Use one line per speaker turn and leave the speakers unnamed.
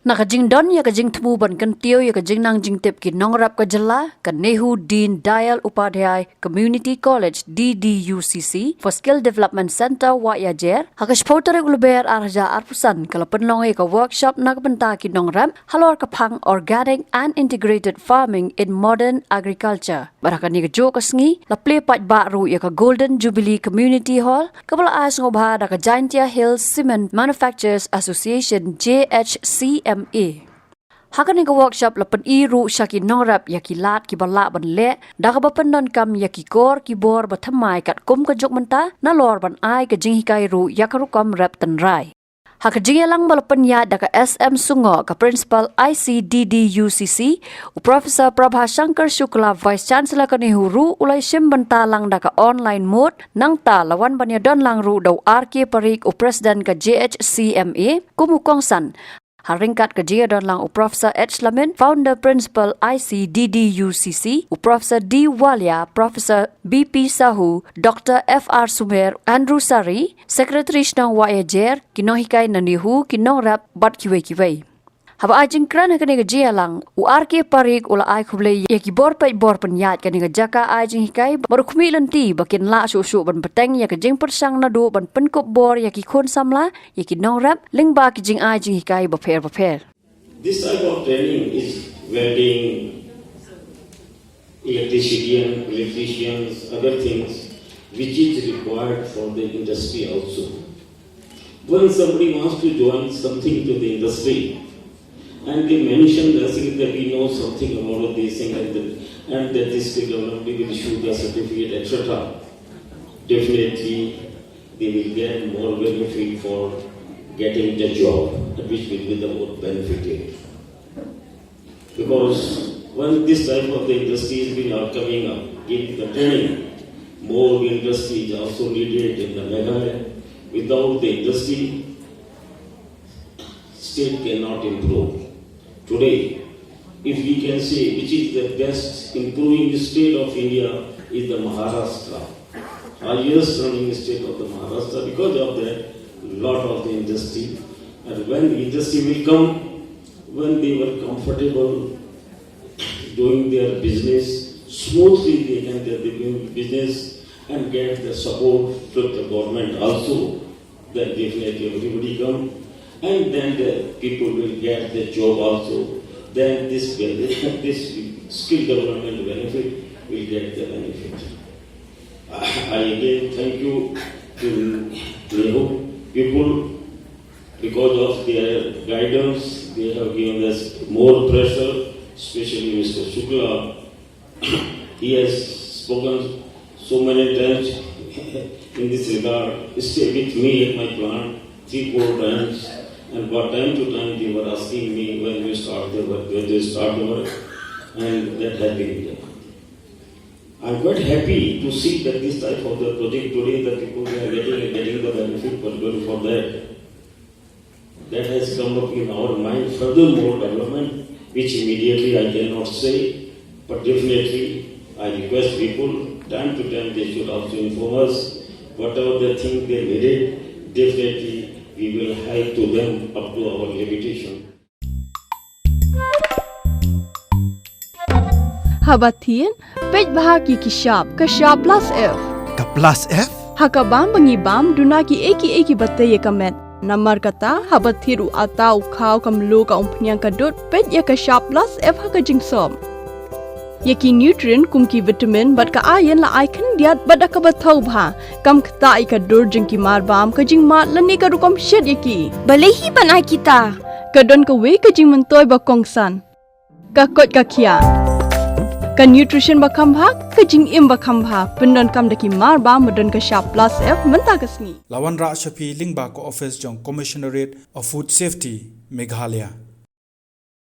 Nakajing don ya kajing temu ban kan tio ya kajing nang jing tip ki Nongrep ka jala ka NEHU-DDUCC Community College DDUCC for Skill Development Center wa ya jer hakash potare gulber arja arpusan kala penlong ka workshop nakbenta ki Nongrep halor ka phang organic and integrated farming in modern agriculture barakani ka jo ka Sngi la Paidbah ru ya ka Golden Jubilee Community Hall kabala as ngobha da ka Atiar Cement Manufacturers Association JHCMA Hakani ka workshop lapan iru syaki Nongrep ya kilat ki balak ban le da ka bapendan kam ya ki kor ki bor bathamai kat kum ka jok menta na lor ban ai ka Jinghikai ru ya ka rukam rep tenrai haka jingelang balapan ya da ka SM Sungo ka principal ICDDUCC u Professor Prabha Shankar Shukla Vice Chancellor ka NEHU ulai sim bentalang da ka online mode nang ta lawan banya don lang ru daw RK Parik u President ka JHCMA kumukongsan Haringkat kerja dan lang Profesor H. Lamin, Founder Principal ICDDUCC, Profesor D. Walia, Profesor BP Sahu, Dr. F.R. Sumer, Andrew Sari, Secretary Shillong Mail, Jinghikai na NEHU, Nongrep, bat kiway. Haba ajing kran hakani ka jia lang URK parik ula ai khuble ya ki bor penyat kani ka jaka ai Jinghikai baru khumi lanti bakin la su ban peteng ya ka jing persang na do ban penkop bor ya ki khon samla ya ki Nongrep lingba ki jing ai Jinghikai ba pher
This type of training is welding, electricians, other things which is required for the industry also. When somebody wants to join something to the industry, and they mention that we know something about this thing and that this government will issue the certificate, etc. Definitely, they will get more benefit for getting the job, which will be the more benefited. Because when this type of the industry has been coming up, giving the training, more industry is also needed in the Meghalaya. Without the industry, state cannot improve. Today, if we can say which is the best improving state of India is the Maharashtra. Highest running state of the Maharashtra because of that lot of the industry. And when the industry will come, when they were comfortable doing their business, smoothly they can do their business and get the support from the government also, then definitely everybody come. And then the people will get the job also. Then this skill development benefit will get the benefit. I again thank you to NEHU people because of their guidance. They have given us more pressure, especially Mr. Shukla. He has spoken so many times in this regard. Stay with me at my plant 3-4 times. And from time to time they were asking me when we start the work, when they start the work, and that has been done. I'm quite happy to see that this type of the project today, that people are getting the benefit particularly for that. That has come up in our mind. Furthermore development, which immediately I cannot say, but definitely I request people, time to time they should also inform us whatever they think they needed, definitely we will help to them up to our limitation.
Habatin, Paidbah ki kishap, kashap plus F.
Ka plus F?
Hakabam bangibam dunaki eki batay kamet. Namar kata habathiru atau kau kamlu ka umpnyang kadut ped ya kashap plus F hakajingsom. Yaki nutrient kumki vitamin bat ka ayan la icon diat bat ka bathau bha kam khta ka dur jingki marbam ka jing mat lani ka rukom shed yaki balehi banai kita ka don ka we ka jing mentoy ba kongsan ka kot ka khia ka nutrition ba khambha ka jing im ba khambha pendon kam daki marbam modon ka sharp plus F menta ka Sngi
Lawan Ra Shafi Lingba ko office jong Commissionerate of Food Safety Meghalaya